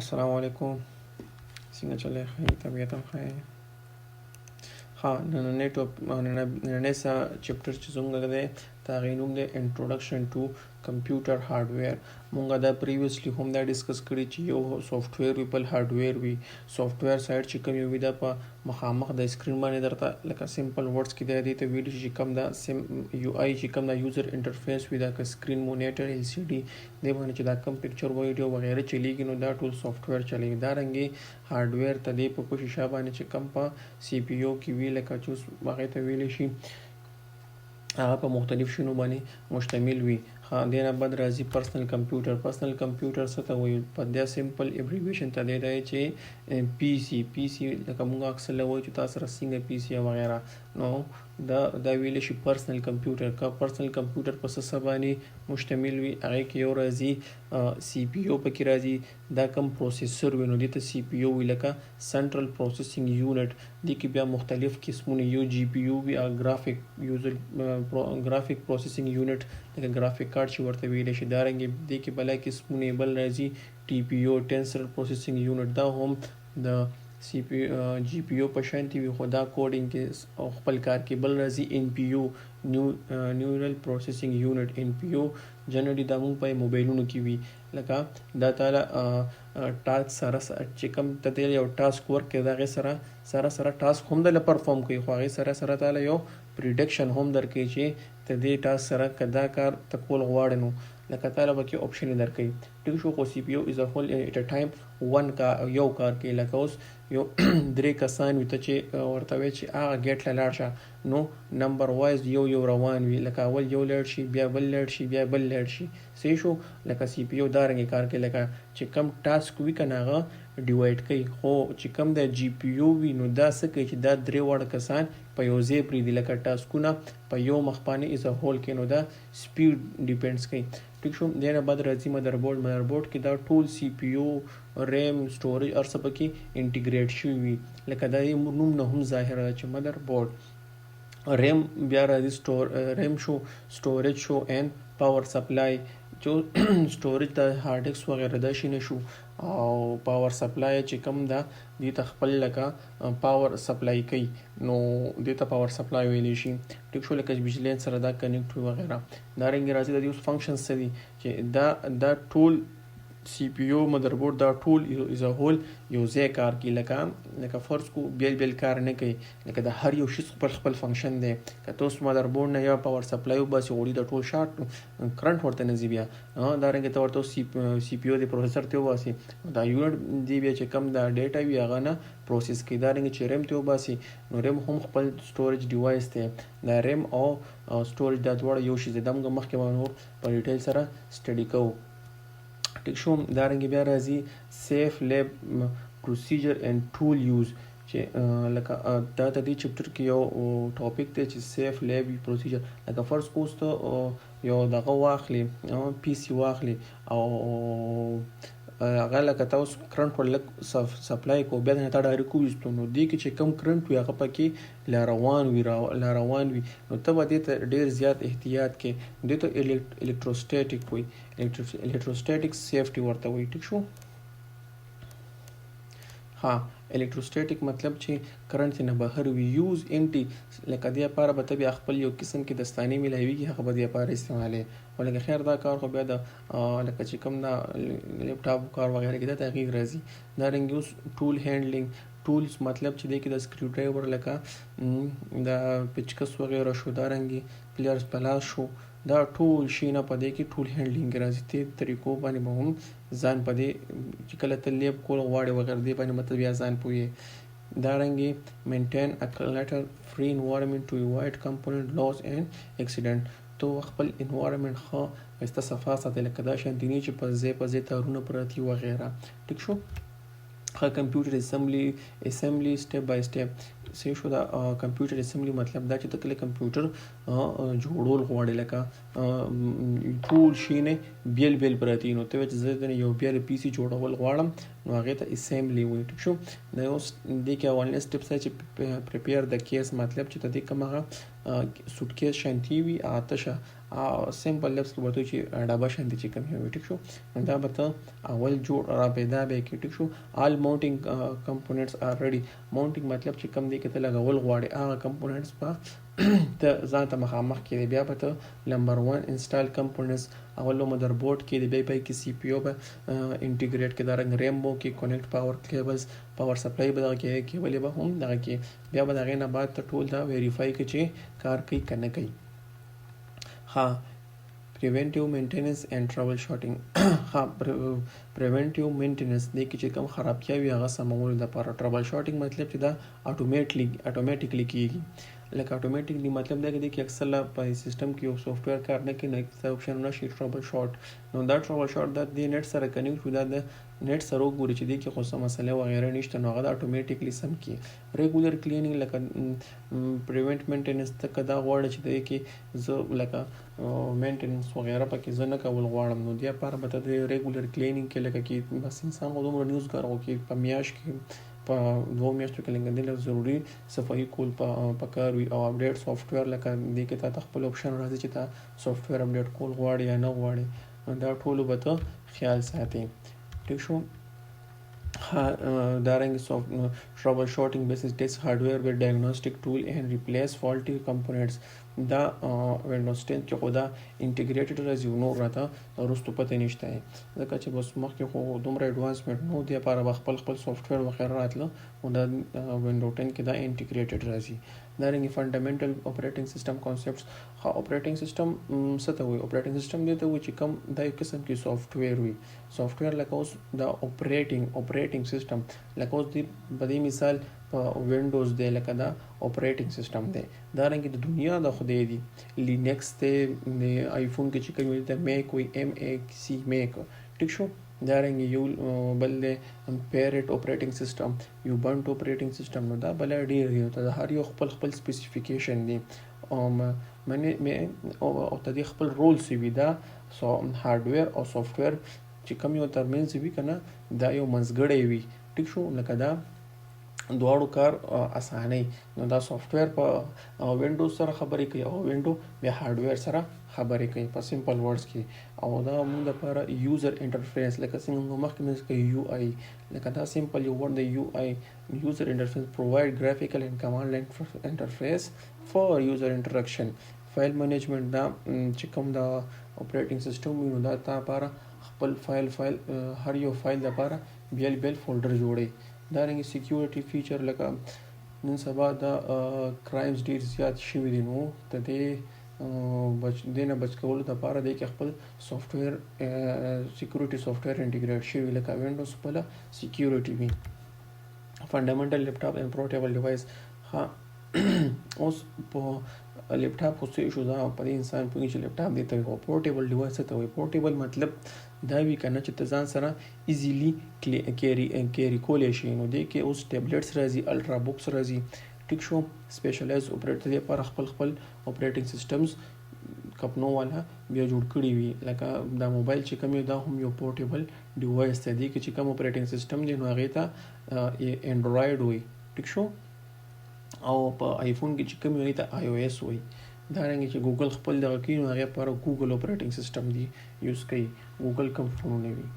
السلام علیکم. څنګه چلې ښه طبیعت هم ښه ها نننۍ چپټر چې زموږ دی د هغې نوم دی انټروډکشن ټو کمپیوټر هارډویر. مونږ دا پریویسلی هم دا ډسکس کړي چې یو سافټویر وي بل هارډویر وي. سافټویر سایډ چې کوم وي دا په مخامخ د سکرین باندې درته لکه سمپل ورډز کې دی ته ویل چې کوم دا یو آی چې کوم دا یوزر انټرفیس وي دا که سکرین مونیټر ال سی ډي دی باندې چې دا کوم پکچر ویډیو وغیرہ چلیږي نو دا ټول سافټویر چلیږي. دا رنګي هارډویر ته دی په شیشه باندې چې کوم په سی پی یو کې وی لکه چې هغه ته ویل شي هغه په مختلف شنو باندې مشتمل وي. دینه بعد راځي پرسنل کمپیوټر. پرسنل کمپیوټر څه ته وایي؟ په دې سمپل ابریویشن ته دی چې پی سی لکه موږ اکثر وایو چې تاسو سره څنګه پی سی وغیرہ نو دا ویل شي پرسنل کمپیوټر. کا پرسنل کمپیوټر په څه باندې مشتمل وي؟ هغه کې یو راځي سی پی یو پکې راځي دا کم پروسیسور وي نو دې ته سی پی یو وي لکه سنټرل پروسیسینګ یونټ. دې کې بیا مختلف قسمونه یو جی پی یو وي او ګرافیک پروسیسینګ یونټ لکه ګرافیک کارت چې ورته ویل شي. دا رنګ دې کې بل قسمونه بل راځي ټي پی یو ټینسر پروسیسینګ یونټ. دا هم د سی پی جی پی یو په شانتي وي خو دا کوډینګ کې خپل کار کې بل راځي ان پی یو نیورل پروسیسینګ یونټ. ان پی یو جنرالي دا مونږ په موبایلونو کې وي لکه دا تعالی ټاسک سره چې کوم ته یو ټاسک ورکړي دا غي سره ټاسک هم د پرفارم کوي خو هغه سره تعالی یو پریډکشن هم درکې چې ته دې ټاسک سره کدا کار تکول غواړي نو لکه تعالی به کې آپشن درکې. ټیک شو. خو سی پی یو از ا هول ایٹ ا ټایم یو کار کې لکه اوس یو درې کسان وي ته چې ورته وي چې هغه ګیټ لاړ شه نو نمبر وایز یو روان وي لکه اول یو لاړ شي بیا بل لاړ شي بیا بل لاړ شي. صحیح شو. لکه سی پی یو دارنګ کار کوي لکه چې کم ټاسک وي کنه هغه ډیوایډ کوي خو چې کم د جی پی یو وي نو دا څه کوي چې دا درې وړ کسان په یو ځای پرېږدي لکه ټاسکونه په یو مخ باندې از ا هول کې نو دا سپیډ ډیپینډز کوي. ټیک شو. دینه بعد راځي مدربورډ کې دا ټول سی پی یو ریم سټوریج ارڅه پکې انټیګریټ شوی وي لکه دا نوم نه هم ظاهره چې مدربورډ. ریم بیا راځي ریم شو سټوریج شو اینڈ پاور سپلای. جو سټوریج د هارد ډیسک وغیرہ دا شي نشو او پاور سپلای چې کوم دا دې ته خپل لکه پاور سپلای کوي نو دې ته پاور سپلای ویل شي. ټیک شو. لکه بجلی سره دا کنیکټ وغیرہ. دا رنګ راځي د دې فنکشنز سره چې دا ټول سی پی یو مدربورډ دا ټول از ا هول یو ځای کار کوي لکه فرض کو بیل کار نه کوي لکه د هر یو شي خپل فنکشن دی. که تاسو مدربورډ نه یا پاور سپلای وباسي وړي د ټول شارټ کرنٹ ورته نه زی بیا دا رنګ ته ورته سی پی یو د پروسیسر ته وباسي دا یونټ دی بیا چې کم دا ډیټا وی هغه نه پروسس کوي. دا رنګ چې ریم ته وباسي نو ریم هم خپل سټوریج ډیوایس دی. دا ریم او سټوریج دا دواړه یو شي د دمغه مخکې نور په ډیټیل سره سټډي کوو. ټیک شو. دا رنګ بیا راځي سیف لیب پروسیجر اینڈ ټول یوز چې لکه دا د دې چپټر کې یو ټاپک دی چې سیف لیب پروسیجر. لکه فرض کوست یو دغه واخلي پی سی واخلي او هغه لکه تاسو کرنٹ ولک سپلای کو بیا نه تا ډایرکټ کوستو نو دې کې چې کم کرنٹ وي هغه پکې لا روان وي نو ته به دې ته ډیر زیات احتیاط کې دې ته الکتروسټیټک وي الکتروسټیټک سیفټي ورته وي. ټیک شو. الکتروسټیټک مطلب چې کرنٹ نه بهر وي یوز انټي لکه دې لپاره به ته خپل یو قسم کې دستانې ملایويږي هغه به دې لپاره استعمالي ولکه خیر دا کار خو بیا د لکه چې کوم دا لیپټاپ کار وغیرہ کې دا تغییر راځي. دا رنګ یوز ټول هینډلینګ ټولز مطلب چې دې کې د سکرو ډرایور لکه دا پچکس وغیرہ شو دا رنګي پلیئرز پلاس شو دا ټول شي نه پدې کې ټول هینډلینګ راځي. ته طریقو باندې به هم ځان پدې چې کله ته لیب کول غواړي وغیرہ دې باندې مطلب یا ځان پوي. دا رنګي مینټین ا کلټر فری انوایرنمنت ټو اوایډ کمپوننت لاس اینڈ اکسیډنٹ. تو خپل انوایرنمنت خو استصفا ساتل لکه دا شان دي چې په ځای تارونه پراتی وغیرہ. ټیک شو. کمپیوټر اسمبلی سټپ بای سټپ. صحیح شو. دا کمپیوټر اسمبلی مطلب دا چې ته کله کمپیوټر جوړول غواړې لکه ټول شي نه بیل پراتی نو ته چې زه یو بیل پی سی جوړول غواړم نو هغه ته اسمبلی وایي. ټیک شو. دا اوس دې کې اولنی سټپ چې پریپیر د کیس مطلب چې ته دې کومه سوټ کیس شانتی وي آتشه سمپل لفظ کې ورته چې ډبه شانتي چې کوم وي ټیک شو. دا به ته اول جوړ را پیدا به کې ټیک شو. all mounting components are ready. mounting مطلب چې کوم دی کې ته لګول غواړي هغه components په ته ځان ته مخامخ کې بیا به ته نمبر 1 انسټال کمپوننټس اولو مدر بورډ کې دی بیا کې سی پی یو به انټیګریټ کې دا رنګ ریمبو کې کونیکټ پاور کیبلز پاور سپلای به دغه کې کیبل به هم دغه کې بیا به دغه نه بعد ته ټول دا ویریفای کې چې کار کوي کنه کوي. ها preventive maintenance and troubleshooting ها preventive maintenance د کې چې کوم خرابتیا وي هغه سمول د لپاره. troubleshooting مطلب چې دا اتوماتیکلی کیږي. لکه اتوماتیکلی مطلب دا دی چې اکثر په سیستم کې یو سافټویر کار نه کوي نو څه اپشن نشي ټرابل شاٹ. نو دا ټرابل شاٹ د نیټ سره کنیکټ شو دا د نیټ سره وګوري چې دی کې خو څه مسله وغیرہ نشته نو هغه اتوماتیکلی سم کی. ریګولر کلینینګ لکه پریونټ مینټیننس ته کدا غواړي چې دی کې زه لکه مینټیننس وغیرہ پکې زه نه کول غواړم نو دی لپاره به د ریګولر کلینینګ کې لکه کې بس انسان غوډو نیوز کارو کې په میاش کې په 2 میاشتو کې لګندل ضروری صفائی کول په کار وي او اپډیټ سافټویر لکه دې کې تا خپل اپشن راځي چې تا سافټویر اپډیټ کول غواړي یا نه غواړي دا ټول به ته خیال ساتي ٹھیک شو. دارنګ trouble shooting basis test hardware with diagnostic tool and replace faulty components. دا وینډوز 10 کې خو دا انټیګریټډ راځي نو راته وروستو پته نشته ځکه چې بس مخکې خو دومره ایډوانسمنټ نو دی لپاره خپل سافټویر وغیره راتله او دا وینډو 10 کې دا انټیګریټډ راځي. دارنګ فنډامنټل اپریټینګ سیستم کانسپټس. اپریټینګ سیستم څه ته وایي؟ اپریټینګ سیستم دی ته وایي چې کوم دا یو قسم کې سافټویر وي. سافټویر لکه اوس دا اپریټینګ سیستم لکه اوس دی په دې مثال په وینډوز دی لکه دا اپریټینګ سیستم دی. دارنګ د دنیا د خدای دی لینکس ته د آیفون کې چې کوم ته میک وي MAC میک ټیک شو. دارنګ یو بل دی پیرټ اپریټینګ سیستم یوبنټو اپریټینګ سیستم نو دا بل ډیر دی ته هر یو خپل سپیسیفیکیشن دی او او ته خپل رول سی وي دا هارډویر او سافټویر چې کوم یو ترمنځ وي کنه دا یو منځګړی وي ټیک شو. لکه دا دواړو کار اسانه نو دا سافټویر په وینډوز سره خبرې کوي او وینډو بیا هارډویر سره خبرې کوي په سمپل ورډز کې او دا موږ لپاره یوزر انټرفیس لکه څنګه مخکې موږ کوي UI لکه دا سمپل یو ورډ دی UI یوزر انټرفیس پرووایډ ګرافیکل اینڈ کمانډ لاین انټرفیس فار یوزر انټریکشن. فایل مینجمنټ دا چې کوم دا اپریټینګ سیستم وي نو دا تا لپاره خپل فایل هر یو فایل لپاره بیل فولډر جوړي. دارنګ سکیورټي فیچر لکه نن سبا دا کرایمز ډیر زیات شوي دي نو ته دې نه بچ کولو لپاره دی کې خپل سافټویر سکیورټي سافټویر انټیګریټ شوي لکه وینډوز خپل سکیورټي وي. فنډامنټل لیپټاپ اینڈ پورټیبل ډیوایس. اوس په لیپټاپ خو څه شو دا په انسان پوهیږي چې لیپټاپ دی ته پورټیبل ډیوایس ته وایي. پورټیبل مطلب دا وی کنه چې ته ځان سره ایزیلی کیری کولی شي نو دی کې اوس ټیبلټس راځي الټرا بوکس راځي ټیک شو. سپیشلایز اپریټر لپاره خپل اپریټینګ سیستمز کپنو والا بیا جوړ کړی وي لکه دا موبایل چې کوم دا هم یو پورټیبل ډیوایس دی کې چې کوم اپریټینګ سیستم دی نو هغه ته انډرایډ وي ټیک شو او په آیفون کې چې کوم وي ته iOS وي. دارنګه چې ګوګل خپل دغه کې نو هغه پر ګوګل اپریټینګ سیستم دی یوز کوي ګوګل کوم فونونه وي.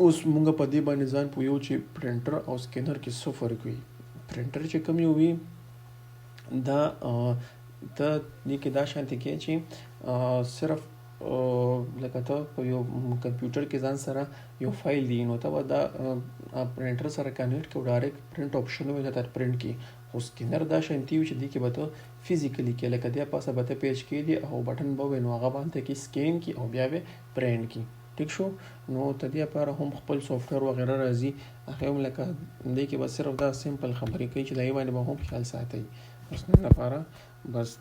اوس موږ په دې باندې ځان پویو چې پرنټر او سکینر کې څه فرق وي. پرنټر چې کوم یو وي دا ته دې کې دا شانتي کې چې صرف لکه ته په یو کمپیوټر کې ځان سره یو فایل دی نو ته دا پرنټر سره کنیکټ کړو ډایرکټ پرنٹ آپشن وي دا پرنٹ کی. خو سکینر دا شانتي وي چې دې کې به ته فزیکلی کې لکه دې پاسه به ته پیج کې دی او بټن به نو هغه باندې کې سکین کی او بیا به پرنٹ کی ټیک شو. نو ته دې لپاره هم خپل سافټویر وغیرہ راځي هغه هم لکه دې کې به صرف دا سمپل خبرې کوي چې دا یې باندې به هم خیال ساتي. اوس نن لپاره بس